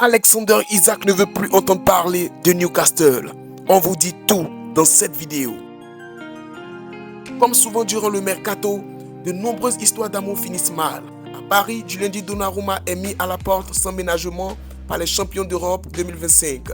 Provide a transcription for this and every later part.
Alexander Isak ne veut plus entendre parler de Newcastle. On vous dit tout dans cette vidéo. Comme souvent durant le mercato, de nombreuses histoires d'amour finissent mal. À Paris, du lundi, Donnarumma est mis à la porte sans ménagement par les champions d'Europe 2025,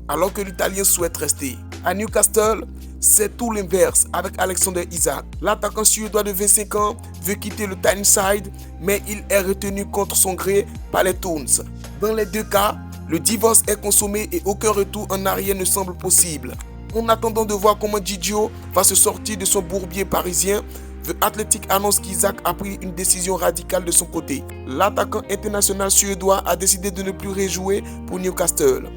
alors que l'Italien souhaite rester. À Newcastle, c'est tout l'inverse avec Alexander Isak. L'attaquant suédois de 25 ans veut quitter le Tyneside, mais il est retenu contre son gré par les Toons. Dans les deux cas, le divorce est consommé et aucun retour en arrière ne semble possible. En attendant de voir comment Gigio va se sortir de son bourbier parisien, The Athletic annonce qu'Isak a pris une décision radicale de son côté. L'attaquant international suédois a décidé de ne plus rejouer pour Newcastle.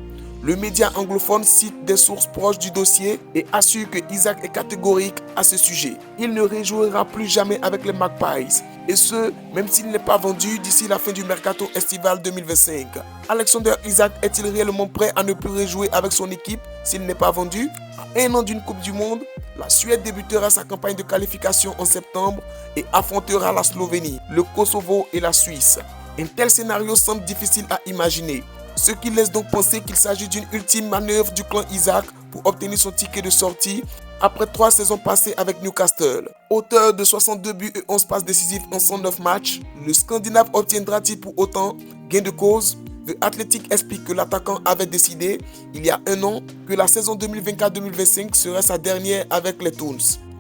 Le média anglophone cite des sources proches du dossier et assure que Isak est catégorique à ce sujet. Il ne rejouera plus jamais avec les Magpies, et ce, même s'il n'est pas vendu d'ici la fin du mercato estival 2025. Alexander Isak est-il réellement prêt à ne plus rejouer avec son équipe s'il n'est pas vendu? À un an d'une Coupe du Monde, la Suède débutera sa campagne de qualification en septembre et affrontera la Slovénie, le Kosovo et la Suisse. Un tel scénario semble difficile à imaginer, ce qui laisse donc penser qu'il s'agit d'une ultime manœuvre du clan Isak pour obtenir son ticket de sortie après 3 saisons passées avec Newcastle. Auteur de 62 buts et 11 passes décisives en 109 matchs, le Scandinave obtiendra-t-il pour autant gain de cause? The Athletic explique que l'attaquant avait décidé, il y a un an, que la saison 2024-2025 serait sa dernière avec les Toons.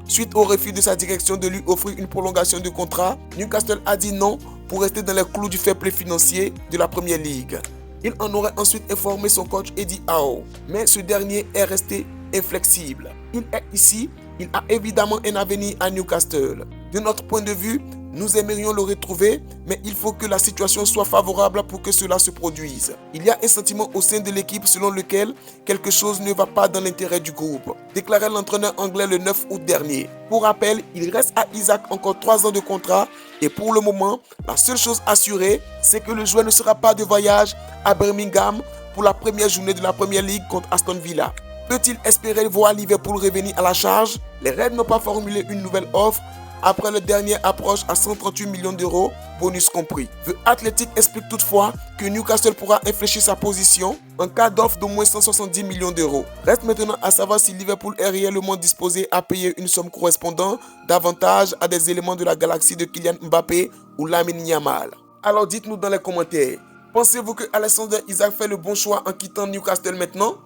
Suite au refus de sa direction de lui offrir une prolongation de contrat, Newcastle a dit non pour rester dans les clous du fair play financier de la Première Ligue. Il en aurait ensuite informé son coach Eddie Howe, mais ce dernier est resté inflexible. Il est ici, il a évidemment un avenir à Newcastle. De notre point de vue, nous aimerions le retrouver, mais il faut que la situation soit favorable pour que cela se produise. Il y a un sentiment au sein de l'équipe selon lequel quelque chose ne va pas dans l'intérêt du groupe, déclarait l'entraîneur anglais le 9 août dernier. Pour rappel, il reste à Isak encore 3 ans de contrat et pour le moment, la seule chose assurée, c'est que le joueur ne sera pas de voyage à Birmingham pour la première journée de la Première Ligue contre Aston Villa. Peut-il espérer voir Liverpool revenir à la charge? Les Reds n'ont pas formulé une nouvelle offre après le dernier approche à 138 millions d'euros, bonus compris. The Athletic explique toutefois que Newcastle pourra infléchir sa position en cas d'offre d'au moins 170 millions d'euros. Reste maintenant à savoir si Liverpool est réellement disposé à payer une somme correspondant davantage à des éléments de la galaxie de Kylian Mbappé ou Lamine Yamal. Alors dites-nous dans les commentaires, pensez-vous que Alexander Isak fait le bon choix en quittant Newcastle maintenant?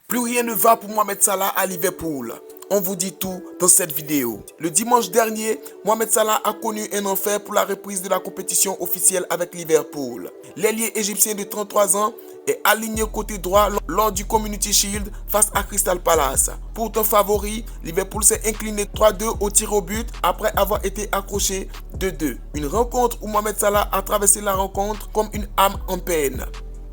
Plus rien ne va pour Mohamed Salah à Liverpool. On vous dit tout dans cette vidéo. Le dimanche dernier, Mohamed Salah a connu un enfer pour la reprise de la compétition officielle avec Liverpool. L'ailier égyptien de 33 ans est aligné côté droit lors du Community Shield face à Crystal Palace. Pourtant favori, Liverpool s'est incliné 3-2 au tir au but après avoir été accroché 2-2. Une rencontre où Mohamed Salah a traversé la rencontre comme une âme en peine.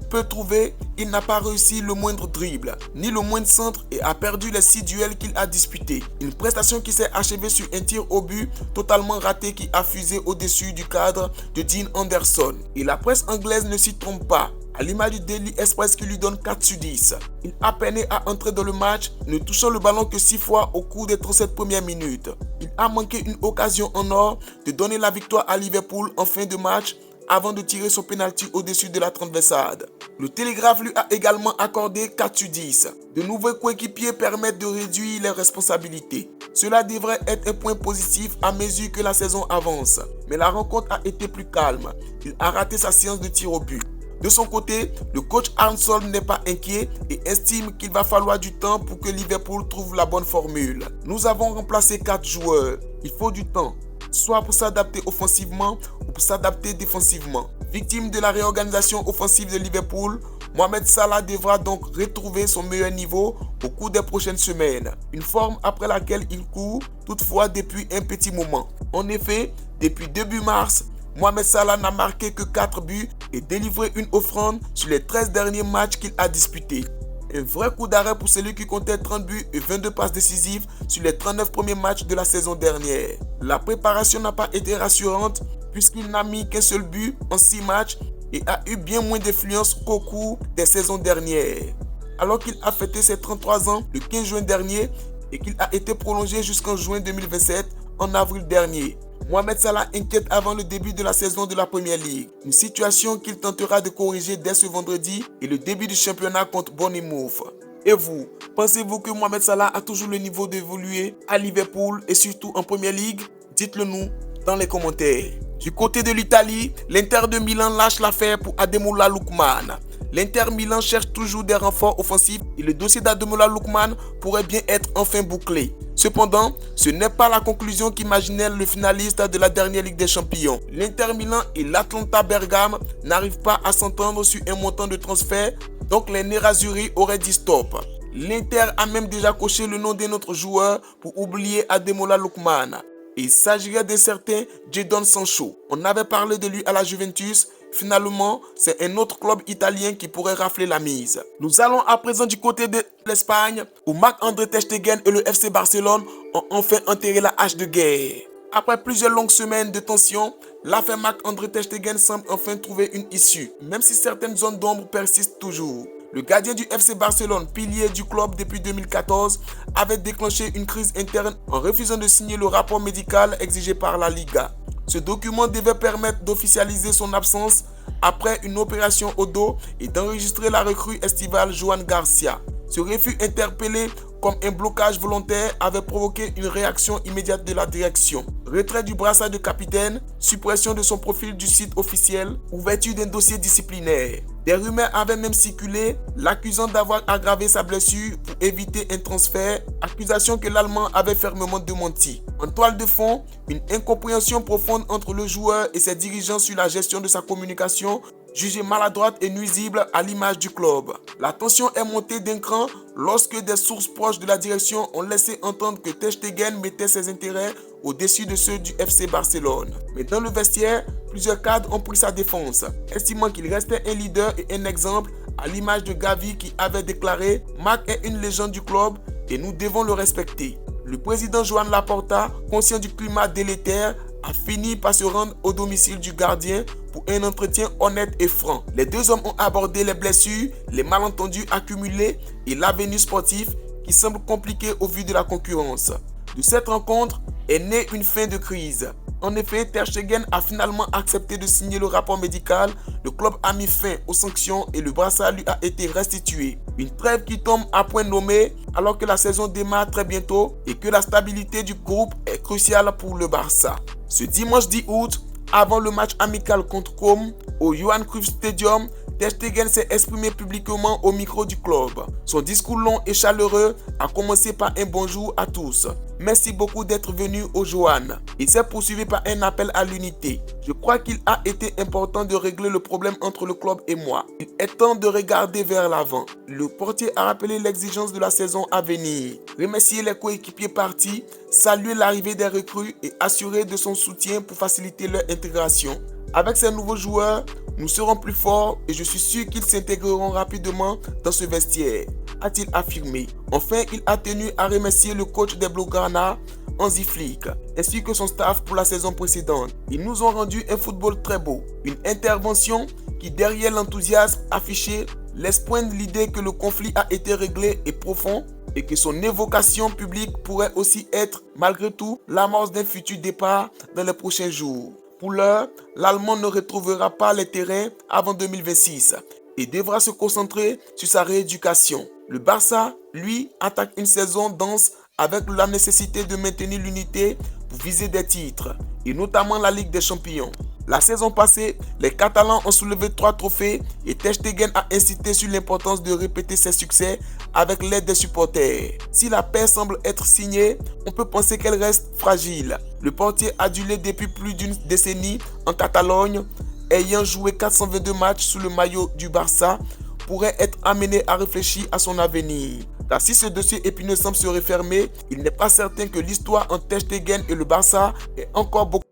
Peu trouvé, il n'a pas réussi le moindre dribble, ni le moindre centre et a perdu les 6 duels qu'il a disputés. Une prestation qui s'est achevée sur un tir au but totalement raté qui a fusé au-dessus du cadre de Dean Anderson. Et la presse anglaise ne s'y trompe pas, à l'image du Daily Express qui lui donne 4 sur 10. Il a peiné à entrer dans le match, ne touchant le ballon que 6 fois au cours des 37 premières minutes. Il a manqué une occasion en or de donner la victoire à Liverpool en fin de match avant de tirer son pénalty au-dessus de la transversale. Le Télégraphe lui a également accordé 4 sur 10. De nouveaux coéquipiers permettent de réduire les responsabilités. Cela devrait être un point positif à mesure que la saison avance. Mais la rencontre a été plus calme. Il a raté sa séance de tir au but. De son côté, le coach Armstrong n'est pas inquiet et estime qu'il va falloir du temps pour que Liverpool trouve la bonne formule. Nous avons remplacé 4 joueurs. Il faut du temps, soit pour s'adapter offensivement ou pour s'adapter défensivement. Victime de la réorganisation offensive de Liverpool, Mohamed Salah devra donc retrouver son meilleur niveau au cours des prochaines semaines. Une forme après laquelle il court toutefois depuis un petit moment. En effet, depuis début mars, Mohamed Salah n'a marqué que 4 buts et délivré une offrande sur les 13 derniers matchs qu'il a disputés. Un vrai coup d'arrêt pour celui qui comptait 30 buts et 22 passes décisives sur les 39 premiers matchs de la saison dernière. La préparation n'a pas été rassurante puisqu'il n'a mis qu'un seul but en 6 matchs et a eu bien moins d'influence qu'au cours des saisons dernières. Alors qu'il a fêté ses 33 ans le 15 juin dernier et qu'il a été prolongé jusqu'en juin 2027 en avril dernier. Mohamed Salah inquiète avant le début de la saison de la Premier League. Une situation qu'il tentera de corriger dès ce vendredi et le début du championnat contre Bournemouth. Et vous, pensez-vous que Mohamed Salah a toujours le niveau d'évoluer à Liverpool et surtout en Premier League? Dites-le nous dans les commentaires. Du côté de l'Italie, l'Inter de Milan lâche l'affaire pour Ademola Lookman. L'Inter Milan cherche toujours des renforts offensifs et le dossier d'Ademola Lookman pourrait bien être enfin bouclé. Cependant, ce n'est pas la conclusion qu'imaginait le finaliste de la dernière Ligue des Champions. L'Inter Milan et l'Atalanta Bergame n'arrivent pas à s'entendre sur un montant de transfert, donc les Nerazzurri auraient dit stop. L'Inter a même déjà coché le nom d'un autre joueur pour oublier Ademola Lookman. Il s'agirait d'un certain Jadon Sancho. On avait parlé de lui à la Juventus. Finalement, c'est un autre club italien qui pourrait rafler la mise. Nous allons à présent du côté de l'Espagne, où Marc-André ter Stegen et le FC Barcelone ont enfin enterré la hache de guerre. Après plusieurs longues semaines de tension, l'affaire Marc-André ter Stegen semble enfin trouver une issue, même si certaines zones d'ombre persistent toujours. Le gardien du FC Barcelone, pilier du club depuis 2014, avait déclenché une crise interne en refusant de signer le rapport médical exigé par la Liga. Ce document devait permettre d'officialiser son absence après une opération au dos et d'enregistrer la recrue estivale Joan Garcia. Ce refus interpellé comme un blocage volontaire avait provoqué une réaction immédiate de la direction. Retrait du brassard de capitaine, suppression de son profil du site officiel, ouverture d'un dossier disciplinaire. Des rumeurs avaient même circulé, l'accusant d'avoir aggravé sa blessure pour éviter un transfert, accusation que l'Allemand avait fermement démentie. En toile de fond, une incompréhension profonde entre le joueur et ses dirigeants sur la gestion de sa communication, jugée maladroite et nuisible à l'image du club. La tension est montée d'un cran lorsque des sources proches de la direction ont laissé entendre que ter Stegen mettait ses intérêts au-dessus de ceux du FC Barcelone. Mais dans le vestiaire, plusieurs cadres ont pris sa défense, estimant qu'il restait un leader et un exemple à l'image de Gavi qui avait déclaré « Marc est une légende du club et nous devons le respecter ». Le président Joan Laporta, conscient du climat délétère, a fini par se rendre au domicile du gardien pour un entretien honnête et franc. Les deux hommes ont abordé les blessures, les malentendus accumulés et l'avenir sportif qui semble compliqué au vu de la concurrence. De cette rencontre est née une fin de crise. En effet, ter Stegen a finalement accepté de signer le rapport médical, le club a mis fin aux sanctions et le brassard lui a été restitué. Une trêve qui tombe à point nommé alors que la saison démarre très bientôt et que la stabilité du groupe est cruciale pour le Barça. Ce dimanche 10 août, avant le match amical contre Com au Johan Cruyff Stadium, ter Stegen s'est exprimé publiquement au micro du club. Son discours long et chaleureux a commencé par un bonjour à tous. Merci beaucoup d'être venu au Johan. Il s'est poursuivi par un appel à l'unité. Je crois qu'il a été important de régler le problème entre le club et moi. Il est temps de regarder vers l'avant. Le portier a rappelé l'exigence de la saison à venir. Remercier les coéquipiers partis, saluer l'arrivée des recrues et assurer de son soutien pour faciliter leur intégration. Avec ces nouveaux joueurs, nous serons plus forts et je suis sûr qu'ils s'intégreront rapidement dans ce vestiaire, a-t-il affirmé. Enfin, il a tenu à remercier le coach des Blaugrana, Hansi Flick, ainsi que son staff pour la saison précédente. Ils nous ont rendu un football très beau, une intervention qui, derrière l'enthousiasme affiché, laisse poindre l'idée que le conflit a été réglé et profond et que son évocation publique pourrait aussi être, malgré tout, l'amorce d'un futur départ dans les prochains jours. Pour l'heure, l'Allemand ne retrouvera pas les terrains avant 2026 et devra se concentrer sur sa rééducation. Le Barça, lui, attaque une saison dense avec la nécessité de maintenir l'unité pour viser des titres, et notamment la Ligue des Champions. La saison passée, les Catalans ont soulevé 3 trophées et ter Stegen a insisté sur l'importance de répéter ses succès avec l'aide des supporters. Si la paix semble être signée, on peut penser qu'elle reste fragile. Le portier adulé depuis plus d'une décennie en Catalogne, ayant joué 422 matchs sous le maillot du Barça, pourrait être amené à réfléchir à son avenir. Car si ce dossier épineux semble se refermer, il n'est pas certain que l'histoire entre ter Stegen et le Barça est encore beaucoup